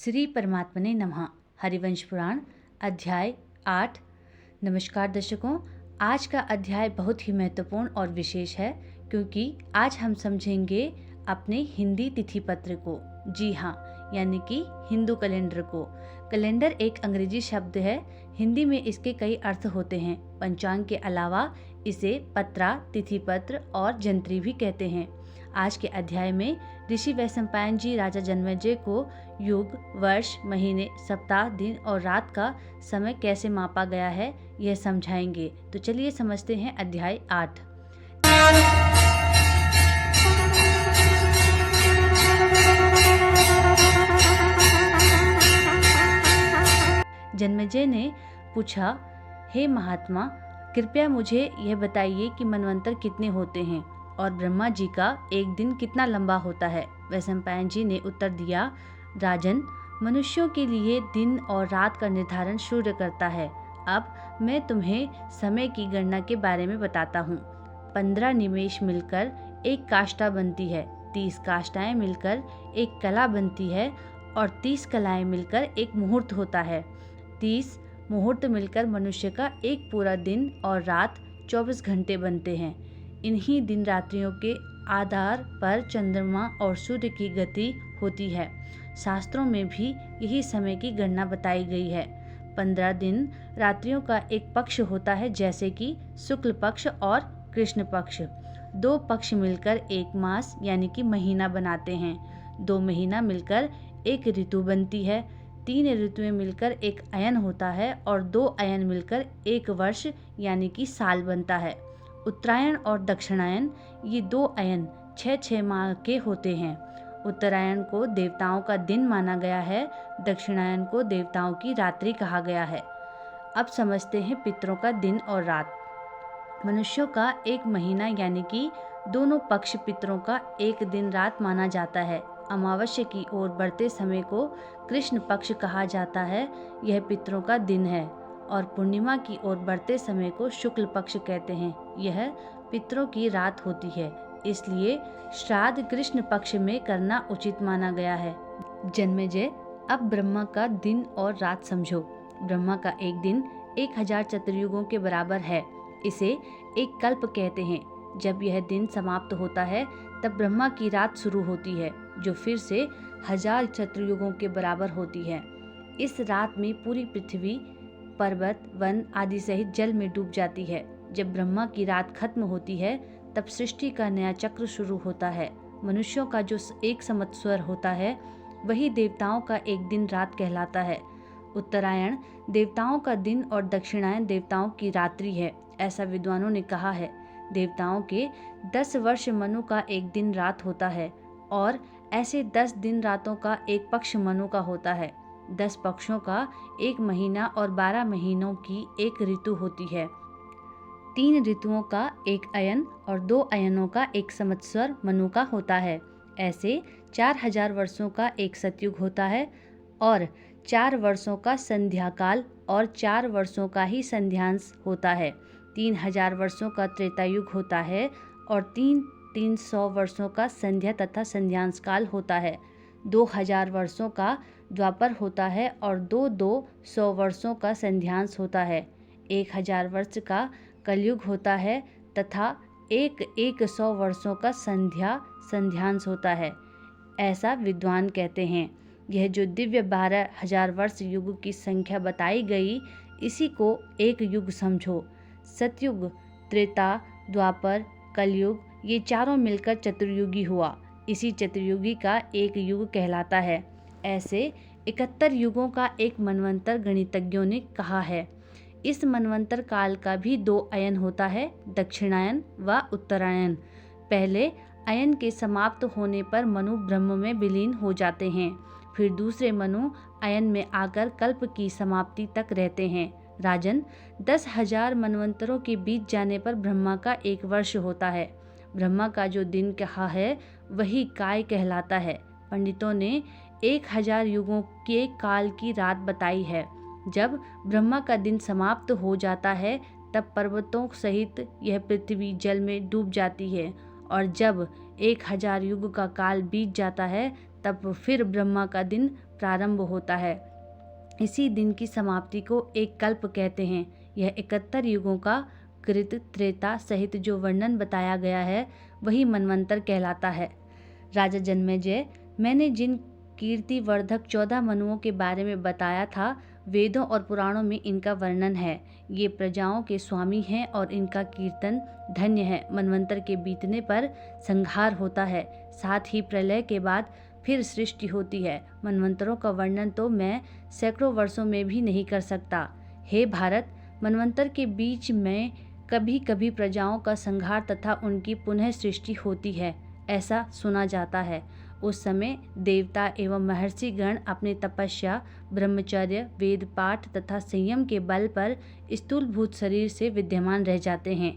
श्री परमात्मने नमः। हरिवंश पुराण अध्याय 8। नमस्कार दर्शकों, आज का अध्याय बहुत ही महत्वपूर्ण और विशेष है क्योंकि आज हम समझेंगे अपने हिंदी तिथि पत्र को। जी हाँ, यानी कि हिंदू कैलेंडर को। कैलेंडर एक अंग्रेजी शब्द है। हिंदी में इसके कई अर्थ होते हैं। पंचांग के अलावा इसे पत्रा, तिथि पत्र और जंत्री भी कहते हैं। आज के अध्याय में ऋषि वैशंपायन जी राजा जन्मेजय को युग, वर्ष, महीने, सप्ताह, दिन और रात का समय कैसे मापा गया है यह समझाएंगे। तो चलिए समझते हैं अध्याय 8। जन्मेजय ने पूछा, हे महात्मा, कृपया मुझे यह बताइए कि मनवंतर कितने होते हैं और ब्रह्मा जी का एक दिन कितना लंबा होता है। वैशंपायन जी ने उत्तर दिया, राजन, मनुष्यों के लिए दिन और रात का निर्धारण सूर्य करता है। अब मैं तुम्हें समय की गणना के बारे में बताता हूँ। 15 निमेष मिलकर एक काष्ठा बनती है, 30 काष्ठाएं मिलकर एक कला बनती है और 30 कलाएं मिलकर एक मुहूर्त होता है। 30 मुहूर्त मिलकर मनुष्य का एक पूरा दिन और रात 24 घंटे बनते हैं। इन्हीं दिन रात्रियों के आधार पर चंद्रमा और सूर्य की गति होती है। शास्त्रों में भी यही समय की गणना बताई गई है। 15 दिन रात्रियों का एक पक्ष होता है, जैसे कि शुक्ल पक्ष और कृष्ण पक्ष। 2 पक्ष मिलकर एक मास यानी कि महीना बनाते हैं। 2 महीना मिलकर एक ऋतु बनती है। 3 ऋतुएं मिलकर एक अयन होता है और 2 अयन मिलकर एक वर्ष यानी कि साल बनता है। उत्तरायण और दक्षिणायन, ये 2 अयन 6-6 माह के होते हैं। उत्तरायण को देवताओं का दिन माना गया है, दक्षिणायन को देवताओं की रात्रि कहा गया है। अब समझते हैं पितरों का दिन और रात। मनुष्यों का एक महीना यानी कि दोनों पक्ष पितरों का एक दिन रात माना जाता है। अमावस्या की ओर बढ़ते समय को कृष्ण पक्ष कहा जाता है, यह पितरों का दिन है, और पूर्णिमा की ओर बढ़ते समय को शुक्ल पक्ष कहते हैं, यह पितरों की रात होती है। इसलिए श्राद्ध कृष्ण पक्ष में करना उचित माना गया है। जन्मेजय, अब ब्रह्मा का दिन और रात समझो। ब्रह्मा का एक दिन 1000 चतुर्युगों के बराबर है। इसे एक कल्प कहते हैं। जब यह दिन समाप्त होता है तब ब्रह्मा की रात शुरू होती है, जो फिर से 1000 चतुर्युगों के बराबर होती है। इस रात में पूरी पृथ्वी, पर्वत, वन आदि सहित जल में डूब जाती है। जब ब्रह्मा की रात खत्म होती है तब सृष्टि का नया चक्र शुरू होता है। मनुष्यों का जो एक संवत्सर होता है वही देवताओं का एक दिन रात कहलाता है। उत्तरायण देवताओं का दिन और दक्षिणायन देवताओं की रात्रि है, ऐसा विद्वानों ने कहा है। देवताओं के 10 वर्ष मनु का एक दिन रात होता है और ऐसे 10 दिन रातों का एक पक्ष मनु का होता है। 10 पक्षों का एक महीना और 12 महीनों की एक ऋतु होती है। 3 ऋतुओं का एक अयन और 2 अयनों का एक संवत्सर मनु का होता है। ऐसे 4000 वर्षों का एक सतयुग होता है और 4 वर्षों का संध्याकाल और 4 वर्षों का ही संध्यांश होता है। 3000 वर्षों का त्रेतायुग होता है और 300 वर्षों का संध्या तथा संध्यांश काल होता है। 2000 वर्षों का द्वापर होता है और 200 वर्षों का संध्यांश होता है। 1000 वर्ष का कलयुग होता है तथा 100 वर्षों का संध्यांश होता है, ऐसा विद्वान कहते हैं। यह जो दिव्य 12000 वर्ष युग की संख्या बताई गई, इसी को एक युग समझो। सतयुग, त्रेता, द्वापर, कलयुग, ये चारों मिलकर चतुर्युगी हुआ। इसी चतुर्युगी का एक युग कहलाता है। ऐसे 71 युगों का एक मनवंतर गणितज्ञों ने कहा है। इस मनवंतर काल का भी 2 अयन होता है, दक्षिणायन व उत्तरायण। पहले अयन के समाप्त होने पर मनु ब्रह्म में विलीन हो जाते हैं, फिर दूसरे मनु अयन में आकर कल्प की समाप्ति तक रहते हैं। राजन, 10,000 मनवंतरों के बीत जाने पर ब्रह्मा का एक वर्ष होता है। ब्रह्मा का जो दिन कहा है वही काय कहलाता है। पंडितों ने 1000 युगों के काल की रात बताई है। जब ब्रह्मा का दिन समाप्त हो जाता है तब पर्वतों सहित यह पृथ्वी जल में डूब जाती है, और जब 1000 युग का काल बीत जाता है तब फिर ब्रह्मा का दिन प्रारंभ होता है। इसी दिन की समाप्ति को एक कल्प कहते हैं। यह 71 युगों का कृत त्रेता सहित जो वर्णन बताया गया है वही मनवंतर कहलाता है। राजा जन्मेजय, मैंने जिन कीर्तिवर्धक 14 मनुओं के बारे में बताया था, वेदों और पुराणों में इनका वर्णन है। ये प्रजाओं के स्वामी हैं और इनका कीर्तन धन्य है। मनवंतर के बीतने पर संहार होता है, साथ ही प्रलय के बाद फिर सृष्टि होती है। मनवंतरों का वर्णन तो मैं सैकड़ों वर्षों में भी नहीं कर सकता। हे भारत, मनवंतर के बीच में कभी कभी प्रजाओं का संहार तथा उनकी पुनः सृष्टि होती है, ऐसा सुना जाता है। उस समय देवता एवं महर्षि गण अपने तपस्या, ब्रह्मचर्य, वेद पाठ तथा संयम के बल पर स्थूलभूत शरीर से विद्यमान रह जाते हैं।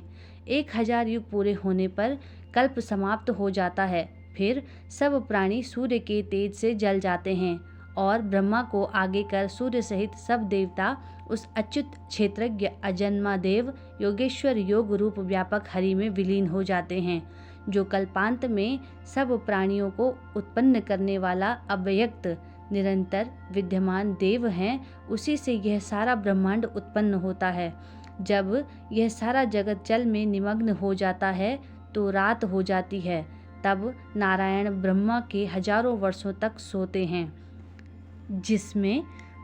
1000 युग पूरे होने पर कल्प समाप्त हो जाता है। फिर सब प्राणी सूर्य के तेज से जल जाते हैं और ब्रह्मा को आगे कर सूर्य सहित सब देवता उस अच्युत क्षेत्रज्ञ अजन्मा देव योगेश्वर योग रूप व्यापक हरि में विलीन हो जाते हैं, जो कल्पांत में सब प्राणियों को उत्पन्न करने वाला अव्यक्त निरंतर विद्यमान देव हैं। उसी से यह सारा ब्रह्मांड उत्पन्न होता है। जब यह सारा जगत जल में निमग्न हो जाता है तो रात हो जाती है। तब नारायण ब्रह्मा के हजारों वर्षों तक सोते हैं, जिसमें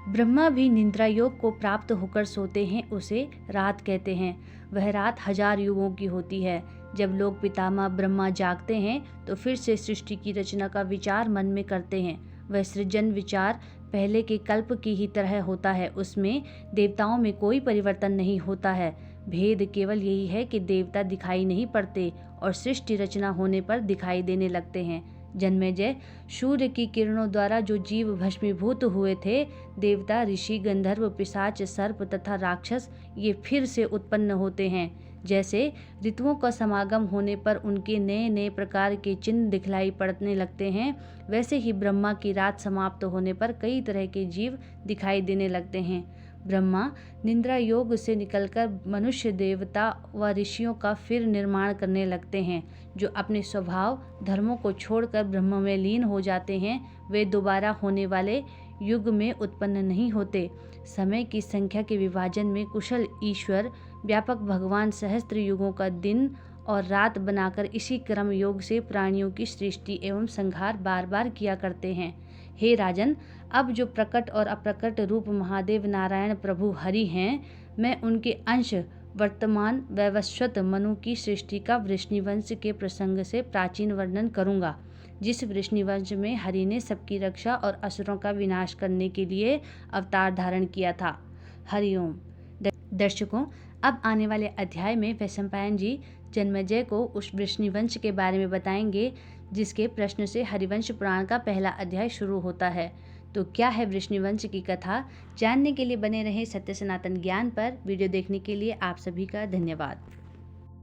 ब्रह्मा भी निद्रा योग को प्राप्त होकर सोते हैं, उसे रात कहते हैं। वह रात 1000 युगों की होती है। जब लोग पितामह ब्रह्मा जागते हैं तो फिर से सृष्टि की रचना का विचार मन में करते हैं। वह सृजन विचार पहले के कल्प की ही तरह होता है। उसमें देवताओं में कोई परिवर्तन नहीं होता है। भेद केवल यही है कि देवता दिखाई नहीं पड़ते और सृष्टि रचना होने पर दिखाई देने लगते हैं। जन्मेजय, सूर्य की किरणों द्वारा जो जीव भस्मीभूत हुए थे, देवता, ऋषि, गंधर्व, पिशाच, सर्प तथा राक्षस, ये फिर से उत्पन्न होते हैं। जैसे ऋतुओं का समागम होने पर उनके नए नए प्रकार के चिन्ह दिखलाई पड़ने लगते हैं, वैसे ही ब्रह्मा की रात समाप्त होने पर कई तरह के जीव दिखाई देने लगते हैं। ब्रह्मा निद्रा योग से निकलकर मनुष्य, देवता व ऋषियों का फिर निर्माण करने लगते हैं। जो अपने स्वभाव धर्मों को छोड़कर ब्रह्म में लीन हो जाते हैं, वे दोबारा होने वाले युग में उत्पन्न नहीं होते। समय की संख्या के विभाजन में कुशल ईश्वर व्यापक भगवान सहस्त्र युगों का दिन और रात बनाकर इसी क्रम योग से प्राणियों की सृष्टि एवं संहार बार बार किया करते हैं। हे राजन, अब जो प्रकट और अप्रकट रूप महादेव नारायण प्रभु हरि हैं, मैं उनके अंश वर्तमान वैवस्वत मनु की सृष्टि का वृष्णिवंश के प्रसंग से प्राचीन वर्णन करूंगा, जिस वृष्णिवंश में हरि ने सबकी रक्षा और असुरों का विनाश करने के लिए अवतार धारण किया था। हरिओम। दर्शकों, अब आने वाले अध्याय में वैशंपायन जी जन्मेजय को उस वृष्णिवंश के बारे में बताएंगे, जिसके प्रश्न से हरिवंश पुराण का पहला अध्याय शुरू होता है। तो क्या है वृष्णिवंश की कथा, जानने के लिए बने रहें सत्य सनातन ज्ञान पर। वीडियो देखने के लिए आप सभी का धन्यवाद।